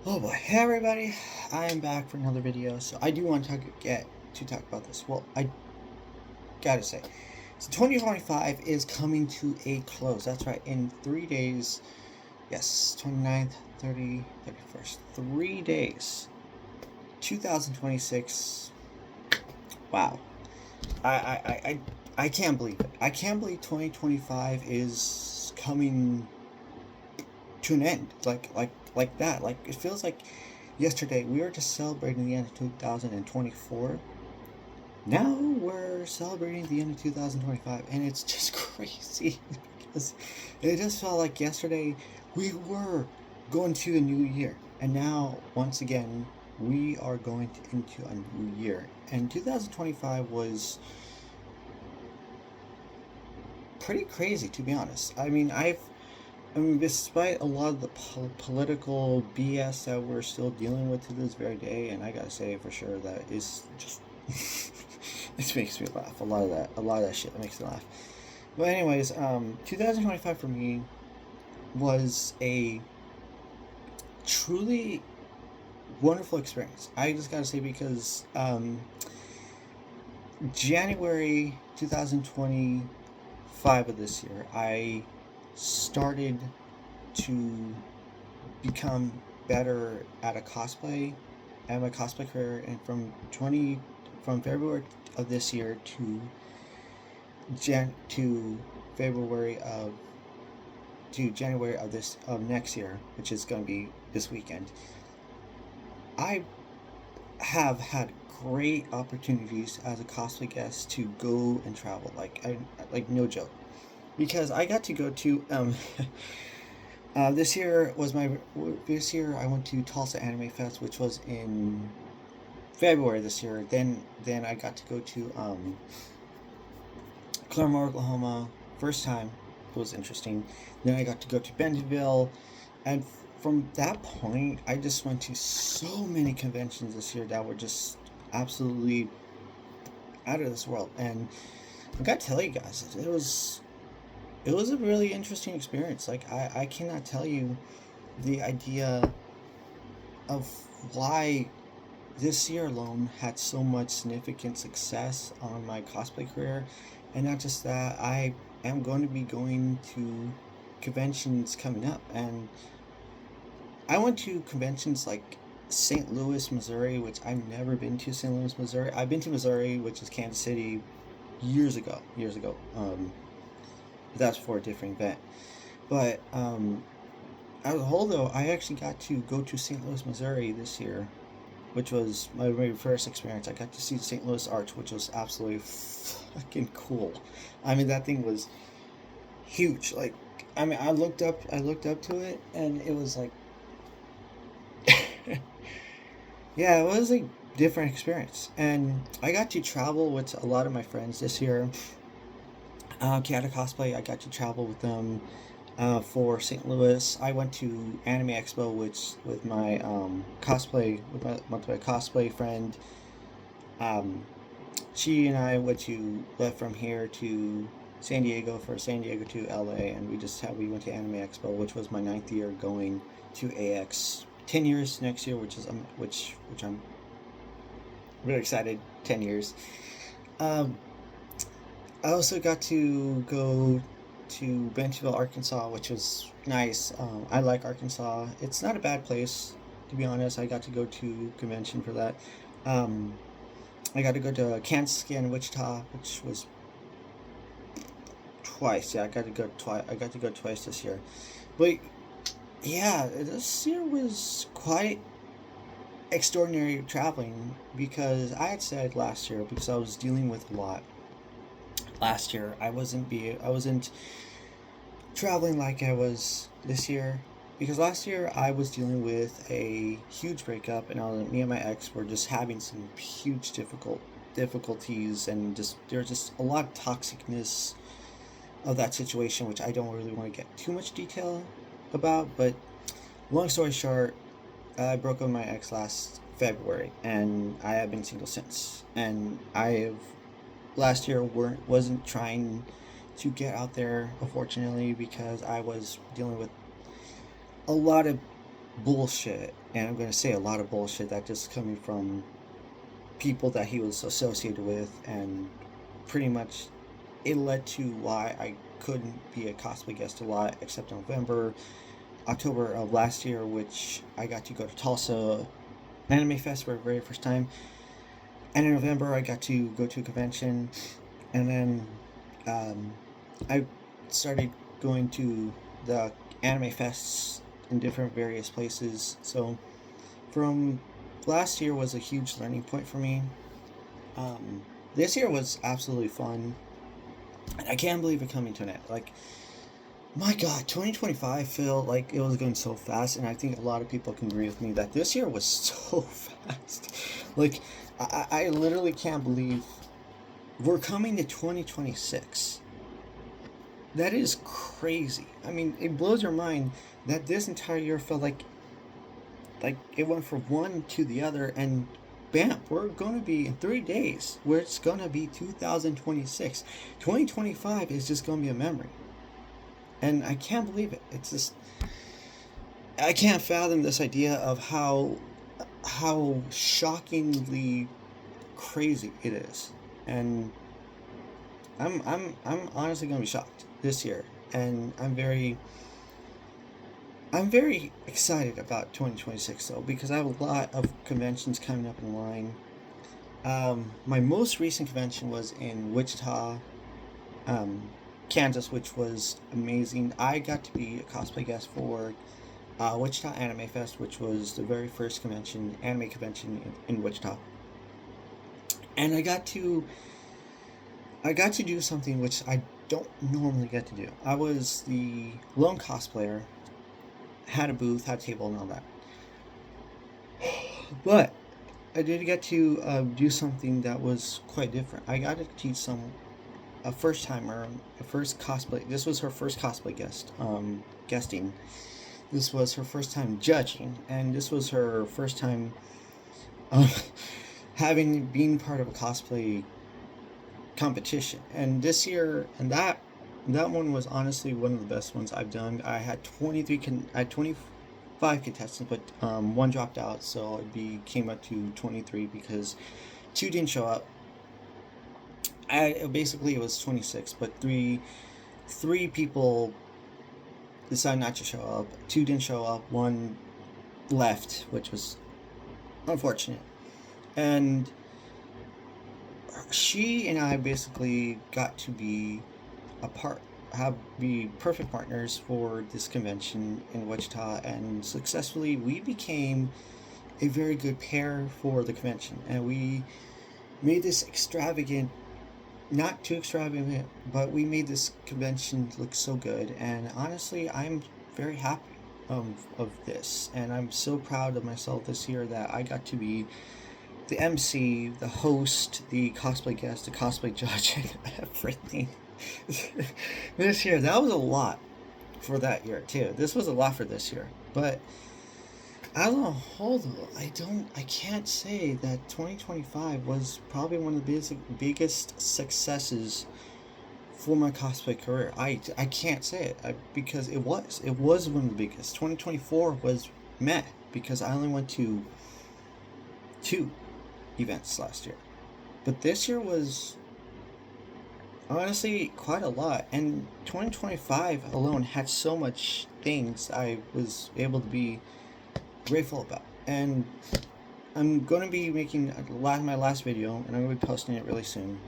Oh boy, hey everybody, I am back for another video. So I do want to talk about this. Well, I gotta say, so 2025 is coming to a close. That's right, in 3 days. Yes, 29th, 30, 31st. 3 days. 2026. Wow. I can't believe it. I can't believe 2025 is coming to an end. Like that. Like it feels like yesterday we were just celebrating the end of 2024. Now we're celebrating the end of 2025, and it's just crazy because it just felt like yesterday we were going to a new year, and now once again we are going into a new year. And 2025 was pretty crazy, to be honest. I mean, despite a lot of the political BS that we're still dealing with to this very day, and I gotta say for sure that is just it makes me laugh. A lot of that shit makes me laugh. But anyways, 2025 for me was a truly wonderful experience. I just gotta say because January 2025 of this year, I started to become better at a cosplay at my cosplay career, and from February of this year to February of to January of next year, which is going to be this weekend, I have had great opportunities as a cosplay guest to go and travel. Like no joke, because I got to go to this year was my this year I went to Tulsa Anime Fest, which was in February this year. Then I got to go to Claremore, Oklahoma, first time. It was interesting. Then I got to go to Bentonville, and from that point, I just went to so many conventions this year that were just absolutely out of this world. And I gotta tell you guys, it was a really interesting experience. Like I cannot tell you the idea of why this year alone had so much significant success on my cosplay career. And not just that, I am going to be going to conventions coming up, and I went to conventions like St. Louis, Missouri, which I've never been to. St. Louis, Missouri. I've been to Missouri, which is Kansas City, years ago. Years ago. That's for a different event. But as a whole, though, I actually got to go to St. Louis, Missouri this year, which was my very first experience. I got to see the St. Louis Arch, which was absolutely fucking cool. I mean, that thing was huge. Like, I mean, I looked up to it, and it was like, yeah, it was a different experience. And I got to travel with a lot of my friends this year. Kiata Cosplay, I got to travel with them for St. Louis. I went to Anime Expo, which with my with my cosplay friend. Um, she and I went to left from here to San Diego for San Diego to LA, and we went to Anime Expo, which was my ninth year going to AX. 10 years next year, which I'm really excited. 10 years. Um, I also got to go to Bentonville, Arkansas, which was nice. I like Arkansas. It's not a bad place, to be honest. I got to go to convention for that. Um, I got to go to Kansas City and Wichita, which was twice. Yeah, I got to go twice. I got to go twice this year. But yeah, this year was quite extraordinary traveling, because I had said last year, because I was dealing with a lot last year. I wasn't traveling like I was this year, because last year I was dealing with a huge breakup, and me and my ex were just having some huge difficulties, and just there was just a lot of toxicness of that situation, which I don't really want to get too much detail about. But long story short, I broke up with my ex last February, and I have been single since. And I have last year wasn't trying to get out there, unfortunately, because I was dealing with a lot of bullshit, and I'm going to say a lot of bullshit that just coming from people that he was associated with, and pretty much it led to why I couldn't be a cosplay guest a lot, except October of last year, which I got to go to Tulsa Anime Fest for the very first time, and in November I got to go to a convention, and then I started going to the anime fests in different various places. So from last year was a huge learning point for me. This year was absolutely fun, and I can't believe it coming to an end. Like, my God, 2025 felt like it was going so fast, and I think a lot of people can agree with me that this year was so fast. Like, I literally can't believe we're coming to 2026. That is crazy. I mean, it blows your mind that this entire year felt like it went from one to the other, and bam, we're going to be in 3 days where it's going to be 2026. 2025 is just going to be a memory. And I can't believe it. It's just, I can't fathom this idea of how shockingly crazy it is. And I'm honestly going to be shocked this year, and I'm very excited about 2026 though, because I have a lot of conventions coming up in line. My most recent convention was in Wichita, Kansas, which was amazing. I got to be a cosplay guest for Wichita Anime Fest, which was the very first anime convention in Wichita, and I got to do something which I don't normally get to do. I was the lone cosplayer, had a booth, had a table, and all that. But I did get to do something that was quite different. I got to teach a first timer, a first cosplay. This was her first cosplay guesting. This was her first time judging, and this was her first time um, being part of a cosplay competition. And this year, and that one was honestly one of the best ones I've done. I had 25 contestants, but one dropped out, so it came up to 23 because 2 didn't show up. Basically it was 26, but three people decided not to show up. 2 didn't show up. 1 left, which was unfortunate. And she and I basically got to be be perfect partners for this convention in Wichita, and successfully we became a very good pair for the convention, and we made this extravagant, not too extravagant, but we made this convention look so good. And honestly, I'm very happy of this, and I'm so proud of myself this year that I got to be the MC, the host, the cosplay guest, the cosplay judge, and everything. This year, that was a lot for that year too. This was a lot for this year, but as a whole, though, I can't say that 2025 was probably one of the biggest successes for my cosplay career. I can't say it because it was one of the biggest. 2024 was meh because I only went to 2 events last year, but this year was honestly quite a lot, and 2025 alone had so much things I was able to be grateful about. And I'm going to be making my last video, and I'm going to be posting it really soon.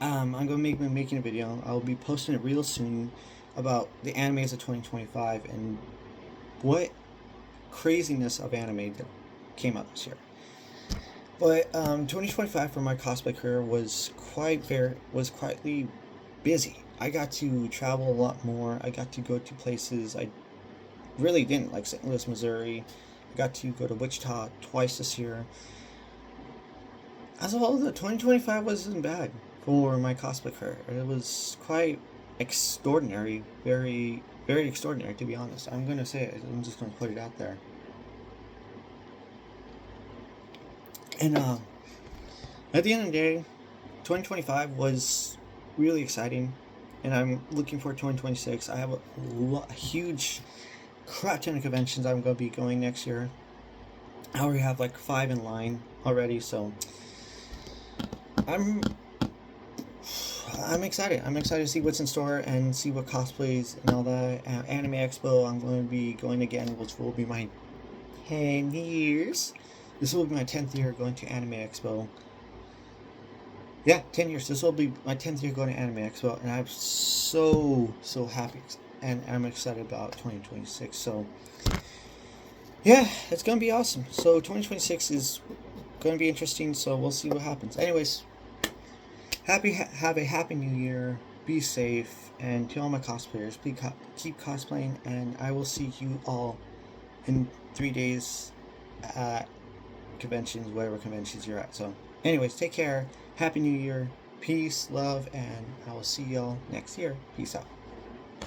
I'm going to be making a video. I'll be posting it real soon about the animes of 2025 and what craziness of anime that came out this year. But 2025 for my cosplay career was quietly busy. I got to travel a lot more. I got to go to places I really didn't, like St. Louis, Missouri. I got to go to Wichita twice this year. As a whole, the 2025 wasn't bad for my cosplay career. It was quite extraordinary, very, very extraordinary, to be honest. I'm going to say it. I'm just going to put it out there. And at the end of the day, 2025 was really exciting, and I'm looking for 2026. I have a huge crap ton of conventions I'm going to be going next year. I already have like 5 in line already, so I'm excited. I'm excited to see what's in store and see what cosplays and all that. Anime Expo, I'm going to be going again, which will be my 10 years. This will be my 10th year going to Anime Expo. Yeah, 10 years. This will be my 10th year going to Anime Expo, and I'm so happy, and I'm excited about 2026. So, yeah, it's going to be awesome. So, 2026 is going to be interesting, so we'll see what happens. Anyways, have a happy new year. Be safe, and to all my cosplayers, please keep cosplaying, and I will see you all in 3 days at conventions, whatever conventions you're at. So, anyways, take care. Happy New Year. Peace, love, and I will see y'all next year. Peace out.